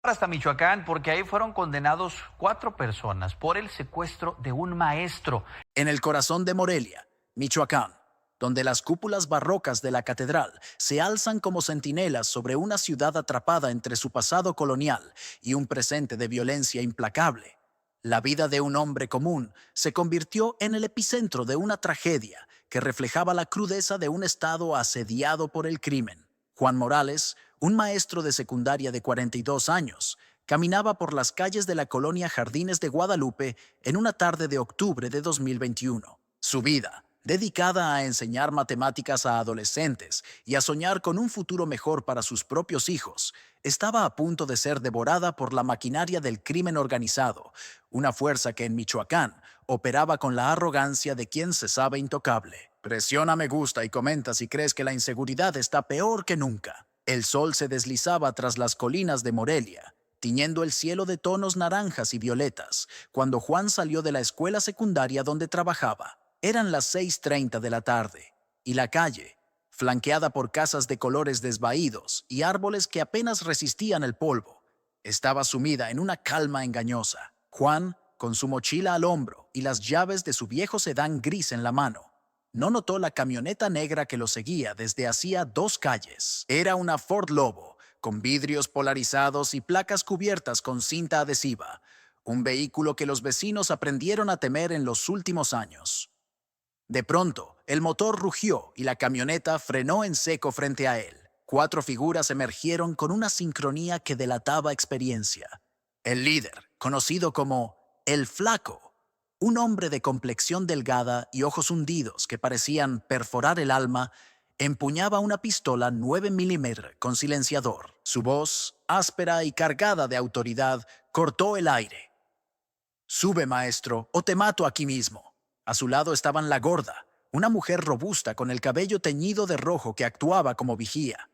Hasta Michoacán, porque ahí fueron condenados 4 personas por el secuestro de un maestro. En el corazón de Morelia, Michoacán, donde las cúpulas barrocas de la catedral se alzan como centinelas sobre una ciudad atrapada entre su pasado colonial y un presente de violencia implacable, la vida de un hombre común se convirtió en el epicentro de una tragedia que reflejaba la crudeza de un estado asediado por el crimen. Juan Morales, un maestro de secundaria de 42 años, caminaba por las calles de la colonia Jardines de Guadalupe en una tarde de octubre de 2021. Su vida, dedicada a enseñar matemáticas a adolescentes y a soñar con un futuro mejor para sus propios hijos, estaba a punto de ser devorada por la maquinaria del crimen organizado, una fuerza que en Michoacán operaba con la arrogancia de quien se sabe intocable. Presiona me gusta y comenta si crees que la inseguridad está peor que nunca. El sol se deslizaba tras las colinas de Morelia, tiñendo el cielo de tonos naranjas y violetas, cuando Juan salió de la escuela secundaria donde trabajaba. Eran las 6:30 de la tarde, y la calle, flanqueada por casas de colores desvaídos y árboles que apenas resistían el polvo, estaba sumida en una calma engañosa. Juan, con su mochila al hombro y las llaves de su viejo sedán gris en la mano, no notó la camioneta negra que lo seguía desde hacía 2 calles. Era una Ford Lobo, con vidrios polarizados y placas cubiertas con cinta adhesiva, un vehículo que los vecinos aprendieron a temer en los últimos años. De pronto, el motor rugió y la camioneta frenó en seco frente a él. 4 figuras emergieron con una sincronía que delataba experiencia. El líder, conocido como El Flaco, un hombre de complexión delgada y ojos hundidos que parecían perforar el alma, empuñaba una pistola 9 milímetros con silenciador. Su voz, áspera y cargada de autoridad, cortó el aire. «Sube, maestro, o te mato aquí mismo». A su lado estaban la gorda, una mujer robusta con el cabello teñido de rojo que actuaba como vigía.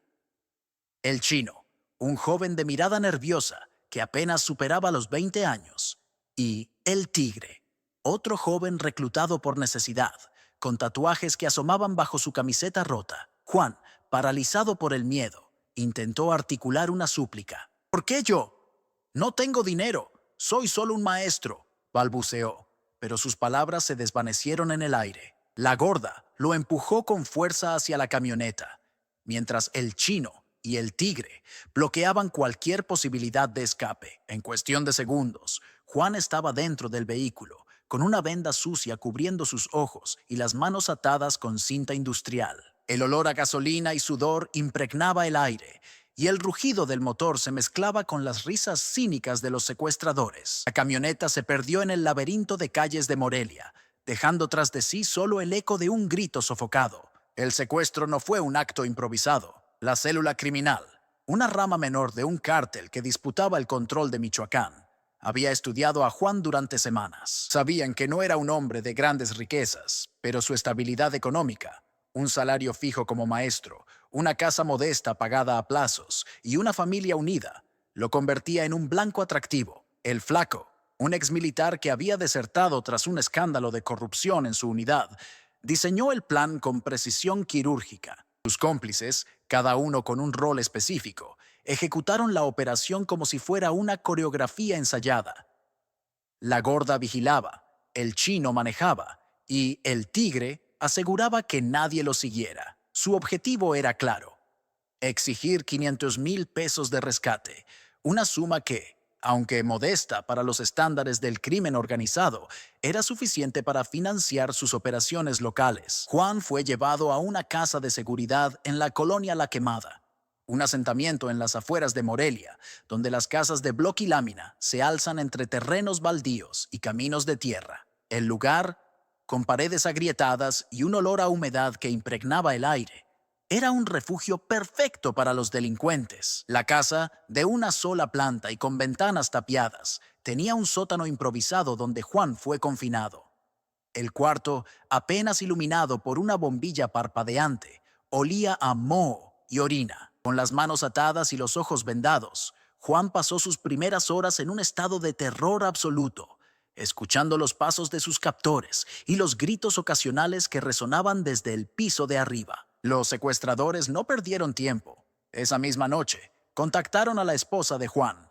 El chino, un joven de mirada nerviosa que apenas superaba los 20 años. Y el tigre, otro joven reclutado por necesidad, con tatuajes que asomaban bajo su camiseta rota. Juan, paralizado por el miedo, intentó articular una súplica. «¿Por qué yo? No tengo dinero, soy solo un maestro», balbuceó, pero sus palabras se desvanecieron en el aire. La gorda lo empujó con fuerza hacia la camioneta, mientras el chino y el tigre bloqueaban cualquier posibilidad de escape. En cuestión de segundos, Juan estaba dentro del vehículo, con una venda sucia cubriendo sus ojos y las manos atadas con cinta industrial. El olor a gasolina y sudor impregnaba el aire, y el rugido del motor se mezclaba con las risas cínicas de los secuestradores. La camioneta se perdió en el laberinto de calles de Morelia, dejando tras de sí solo el eco de un grito sofocado. El secuestro no fue un acto improvisado. La célula criminal, una rama menor de un cártel que disputaba el control de Michoacán, había estudiado a Juan durante semanas. Sabían que no era un hombre de grandes riquezas, pero su estabilidad económica, un salario fijo como maestro, una casa modesta pagada a plazos y una familia unida, lo convertía en un blanco atractivo. El Flaco, un exmilitar que había desertado tras un escándalo de corrupción en su unidad, diseñó el plan con precisión quirúrgica. Sus cómplices, cada uno con un rol específico, ejecutaron la operación como si fuera una coreografía ensayada. La gorda vigilaba, el chino manejaba y el tigre aseguraba que nadie lo siguiera. Su objetivo era claro: exigir 500,000 pesos de rescate, una suma que, aunque modesta para los estándares del crimen organizado, era suficiente para financiar sus operaciones locales. Juan fue llevado a una casa de seguridad en la colonia La Quemada, un asentamiento en las afueras de Morelia, donde las casas de bloque y lámina se alzan entre terrenos baldíos y caminos de tierra. El lugar, con paredes agrietadas y un olor a humedad que impregnaba el aire, era un refugio perfecto para los delincuentes. La casa, de una sola planta y con ventanas tapiadas, tenía un sótano improvisado donde Juan fue confinado. El cuarto, apenas iluminado por una bombilla parpadeante, olía a moho y orina. Con las manos atadas y los ojos vendados, Juan pasó sus primeras horas en un estado de terror absoluto, escuchando los pasos de sus captores y los gritos ocasionales que resonaban desde el piso de arriba. Los secuestradores no perdieron tiempo. Esa misma noche, contactaron a la esposa de Juan.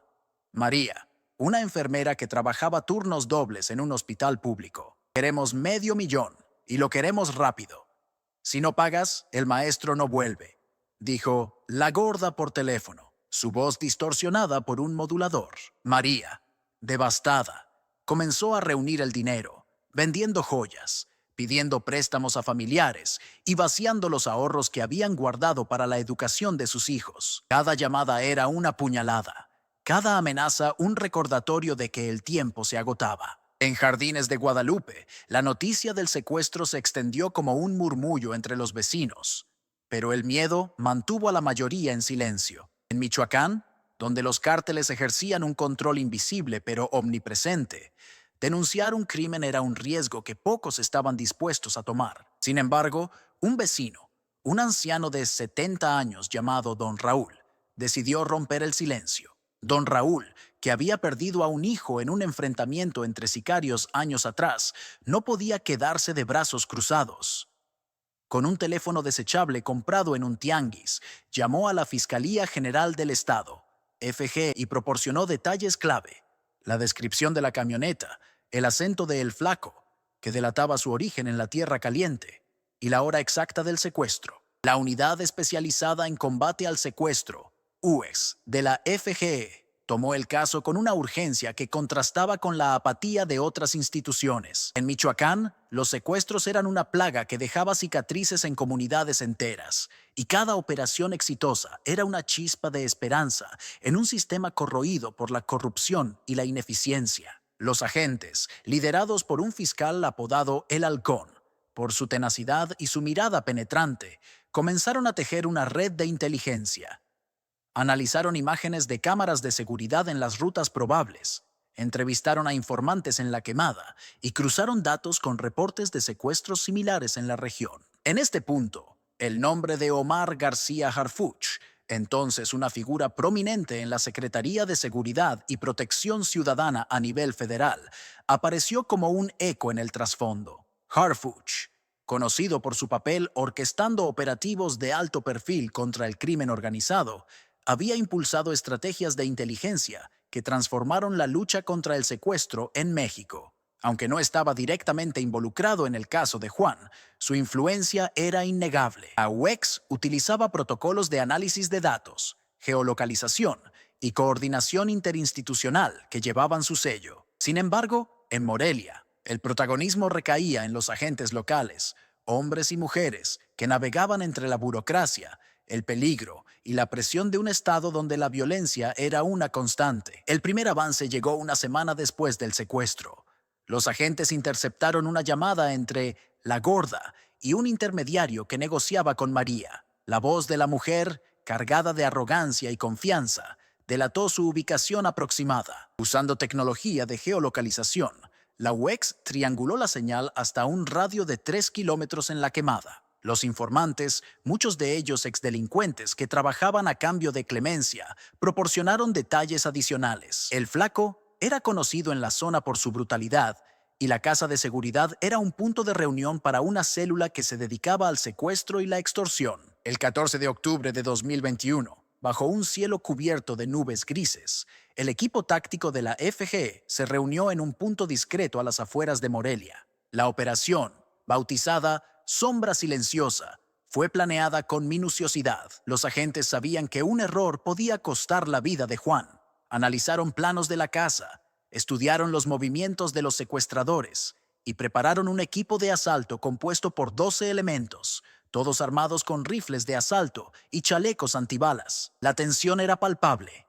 María, una enfermera que trabajaba turnos dobles en un hospital público. Queremos $500,000 y lo queremos rápido. Si no pagas, el maestro no vuelve, dijo la gorda por teléfono, su voz distorsionada por un modulador. María, devastada, comenzó a reunir el dinero, vendiendo joyas, pidiendo préstamos a familiares y vaciando los ahorros que habían guardado para la educación de sus hijos. Cada llamada era una puñalada, cada amenaza un recordatorio de que el tiempo se agotaba. En Jardines de Guadalupe, la noticia del secuestro se extendió como un murmullo entre los vecinos, pero el miedo mantuvo a la mayoría en silencio. En Michoacán, donde los cárteles ejercían un control invisible pero omnipresente, denunciar un crimen era un riesgo que pocos estaban dispuestos a tomar. Sin embargo, un vecino, un anciano de 70 años llamado Don Raúl, decidió romper el silencio. Don Raúl, que había perdido a un hijo en un enfrentamiento entre sicarios años atrás, no podía quedarse de brazos cruzados. Con un teléfono desechable comprado en un tianguis, llamó a la Fiscalía General del Estado, FG, y proporcionó detalles clave: la descripción de la camioneta, el acento de El Flaco, que delataba su origen en la Tierra Caliente, y la hora exacta del secuestro. La Unidad Especializada en Combate al Secuestro, UES, de la FGE, tomó el caso con una urgencia que contrastaba con la apatía de otras instituciones. En Michoacán, los secuestros eran una plaga que dejaba cicatrices en comunidades enteras, y cada operación exitosa era una chispa de esperanza en un sistema corroído por la corrupción y la ineficiencia. Los agentes, liderados por un fiscal apodado El Halcón, por su tenacidad y su mirada penetrante, comenzaron a tejer una red de inteligencia. Analizaron imágenes de cámaras de seguridad en las rutas probables, entrevistaron a informantes en la Quemada y cruzaron datos con reportes de secuestros similares en la región. En este punto, el nombre de Omar García Harfuch, entonces una figura prominente en la Secretaría de Seguridad y Protección Ciudadana a nivel federal, apareció como un eco en el trasfondo. Harfuch, conocido por su papel orquestando operativos de alto perfil contra el crimen organizado, había impulsado estrategias de inteligencia que transformaron la lucha contra el secuestro en México. Aunque no estaba directamente involucrado en el caso de Juan, su influencia era innegable. La UEX utilizaba protocolos de análisis de datos, geolocalización y coordinación interinstitucional que llevaban su sello. Sin embargo, en Morelia, el protagonismo recaía en los agentes locales, hombres y mujeres que navegaban entre la burocracia, el peligro y la presión de un estado donde la violencia era una constante. El primer avance llegó una semana después del secuestro. Los agentes interceptaron una llamada entre la gorda y un intermediario que negociaba con María. La voz de la mujer, cargada de arrogancia y confianza, delató su ubicación aproximada. Usando tecnología de geolocalización, la UEX trianguló la señal hasta un radio de 3 kilómetros en la Quemada. Los informantes, muchos de ellos exdelincuentes que trabajaban a cambio de clemencia, proporcionaron detalles adicionales. El Flaco era conocido en la zona por su brutalidad y la casa de seguridad era un punto de reunión para una célula que se dedicaba al secuestro y la extorsión. El 14 de octubre de 2021, bajo un cielo cubierto de nubes grises, el equipo táctico de la FG se reunió en un punto discreto a las afueras de Morelia. La operación, bautizada Sombra Silenciosa, fue planeada con minuciosidad. Los agentes sabían que un error podía costar la vida de Juan. Analizaron planos de la casa, estudiaron los movimientos de los secuestradores y prepararon un equipo de asalto compuesto por 12 elementos, todos armados con rifles de asalto y chalecos antibalas. La tensión era palpable.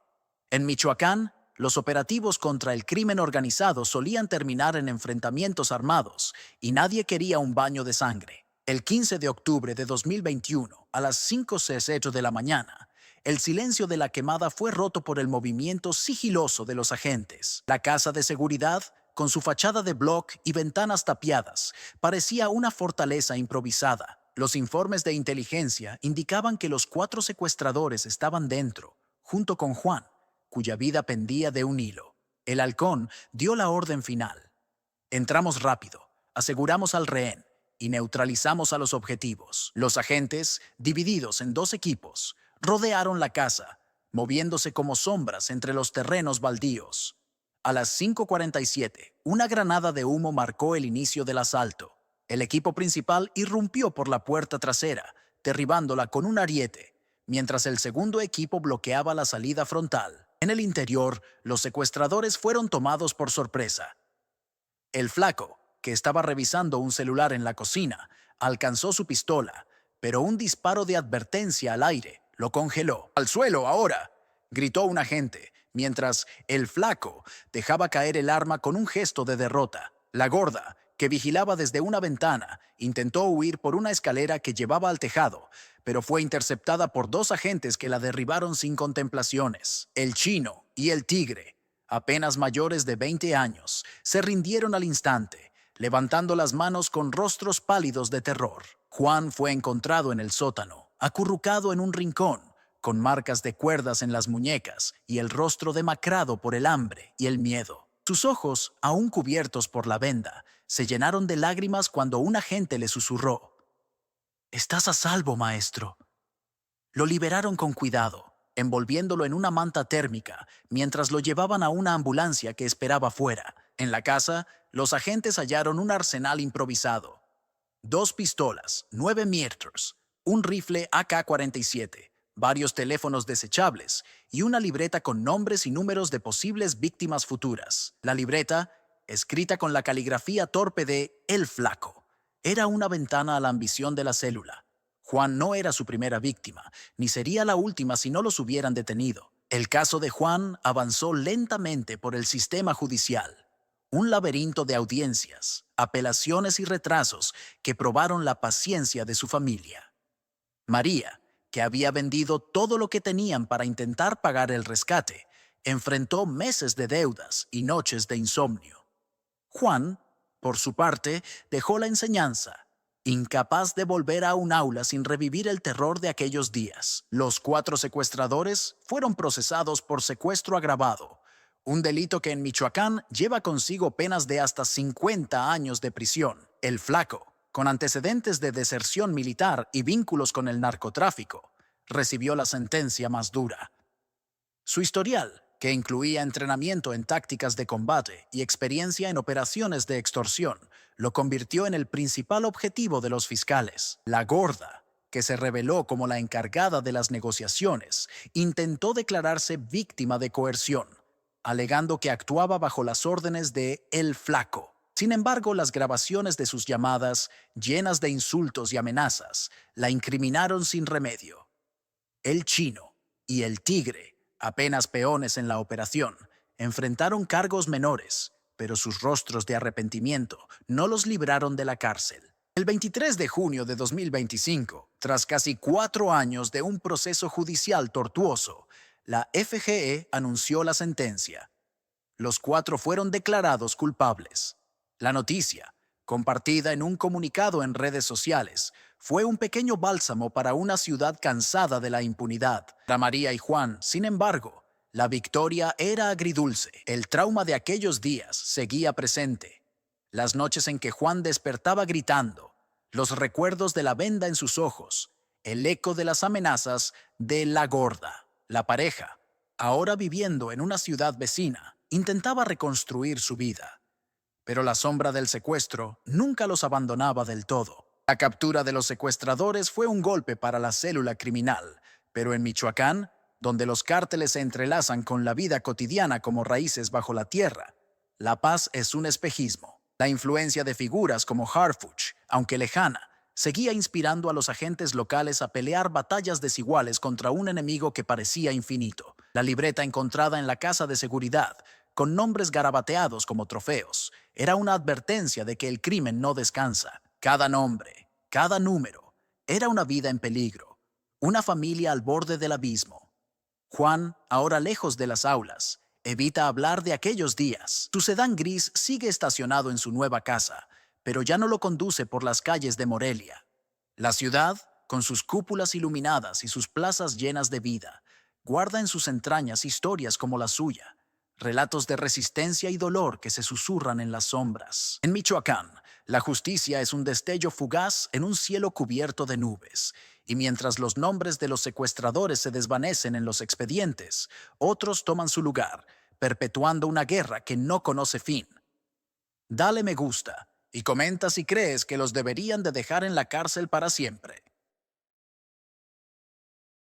En Michoacán, los operativos contra el crimen organizado solían terminar en enfrentamientos armados y nadie quería un baño de sangre. El 15 de octubre de 2021, a las 5:08 de la mañana, el silencio de la Quemada fue roto por el movimiento sigiloso de los agentes. La casa de seguridad, con su fachada de bloc y ventanas tapiadas, parecía una fortaleza improvisada. Los informes de inteligencia indicaban que los 4 secuestradores estaban dentro, junto con Juan, cuya vida pendía de un hilo. El Halcón dio la orden final. Entramos rápido, aseguramos al rehén y neutralizamos a los objetivos. Los agentes, divididos en 2 equipos, rodearon la casa, moviéndose como sombras entre los terrenos baldíos. A las 5:47, una granada de humo marcó el inicio del asalto. El equipo principal irrumpió por la puerta trasera, derribándola con un ariete, mientras el segundo equipo bloqueaba la salida frontal. En el interior, los secuestradores fueron tomados por sorpresa. El flaco, que estaba revisando un celular en la cocina, alcanzó su pistola, pero un disparo de advertencia al aire lo congeló. ¡Al suelo ahora!, gritó un agente, mientras el flaco dejaba caer el arma con un gesto de derrota. La gorda, que vigilaba desde una ventana, intentó huir por una escalera que llevaba al tejado, pero fue interceptada por dos agentes que la derribaron sin contemplaciones. El chino y el tigre, apenas mayores de 20 años, se rindieron al instante, levantando las manos con rostros pálidos de terror. Juan fue encontrado en el sótano, acurrucado en un rincón, con marcas de cuerdas en las muñecas y el rostro demacrado por el hambre y el miedo. Sus ojos, aún cubiertos por la venda, se llenaron de lágrimas cuando un agente le susurró: «Estás a salvo, maestro». Lo liberaron con cuidado, envolviéndolo en una manta térmica, mientras lo llevaban a una ambulancia que esperaba fuera. En la casa, los agentes hallaron un arsenal improvisado: 2 pistolas, 9 Mirtors, un rifle AK-47, varios teléfonos desechables y una libreta con nombres y números de posibles víctimas futuras. La libreta, escrita con la caligrafía torpe de El Flaco, era una ventana a la ambición de la célula. Juan no era su primera víctima, ni sería la última si no los hubieran detenido. El caso de Juan avanzó lentamente por el sistema judicial. Un laberinto de audiencias, apelaciones y retrasos que probaron la paciencia de su familia. María, que había vendido todo lo que tenían para intentar pagar el rescate, enfrentó meses de deudas y noches de insomnio. Juan, por su parte, dejó la enseñanza, incapaz de volver a un aula sin revivir el terror de aquellos días. Los 4 secuestradores fueron procesados por secuestro agravado, un delito que en Michoacán lleva consigo penas de hasta 50 años de prisión. El Flaco, con antecedentes de deserción militar y vínculos con el narcotráfico, recibió la sentencia más dura. Su historial, que incluía entrenamiento en tácticas de combate y experiencia en operaciones de extorsión, lo convirtió en el principal objetivo de los fiscales. La gorda, que se reveló como la encargada de las negociaciones, intentó declararse víctima de coerción, alegando que actuaba bajo las órdenes de El Flaco. Sin embargo, las grabaciones de sus llamadas, llenas de insultos y amenazas, la incriminaron sin remedio. El chino y el tigre, apenas peones en la operación, enfrentaron cargos menores, pero sus rostros de arrepentimiento no los libraron de la cárcel. El 23 de junio de 2025, tras casi 4 años de un proceso judicial tortuoso, la FGE anunció la sentencia. Los 4 fueron declarados culpables. La noticia, compartida en un comunicado en redes sociales, fue un pequeño bálsamo para una ciudad cansada de la impunidad. Para María y Juan, sin embargo, la victoria era agridulce. El trauma de aquellos días seguía presente. Las noches en que Juan despertaba gritando, los recuerdos de la venda en sus ojos, el eco de las amenazas de la gorda. La pareja, ahora viviendo en una ciudad vecina, intentaba reconstruir su vida. Pero la sombra del secuestro nunca los abandonaba del todo. La captura de los secuestradores fue un golpe para la célula criminal, pero en Michoacán, donde los cárteles se entrelazan con la vida cotidiana como raíces bajo la tierra, la paz es un espejismo. La influencia de figuras como Harfuch, aunque lejana, seguía inspirando a los agentes locales a pelear batallas desiguales contra un enemigo que parecía infinito. La libreta encontrada en la casa de seguridad, con nombres garabateados como trofeos, era una advertencia de que el crimen no descansa. Cada nombre, cada número, era una vida en peligro, una familia al borde del abismo. Juan, ahora lejos de las aulas, evita hablar de aquellos días. Su sedán gris sigue estacionado en su nueva casa, pero ya no lo conduce por las calles de Morelia. La ciudad, con sus cúpulas iluminadas y sus plazas llenas de vida, guarda en sus entrañas historias como la suya, relatos de resistencia y dolor que se susurran en las sombras. En Michoacán, la justicia es un destello fugaz en un cielo cubierto de nubes, Y mientras los nombres de los secuestradores se desvanecen en los expedientes, otros toman su lugar, perpetuando una guerra que no conoce fin. Dale me gusta y comenta si crees que los deberían de dejar en la cárcel para siempre.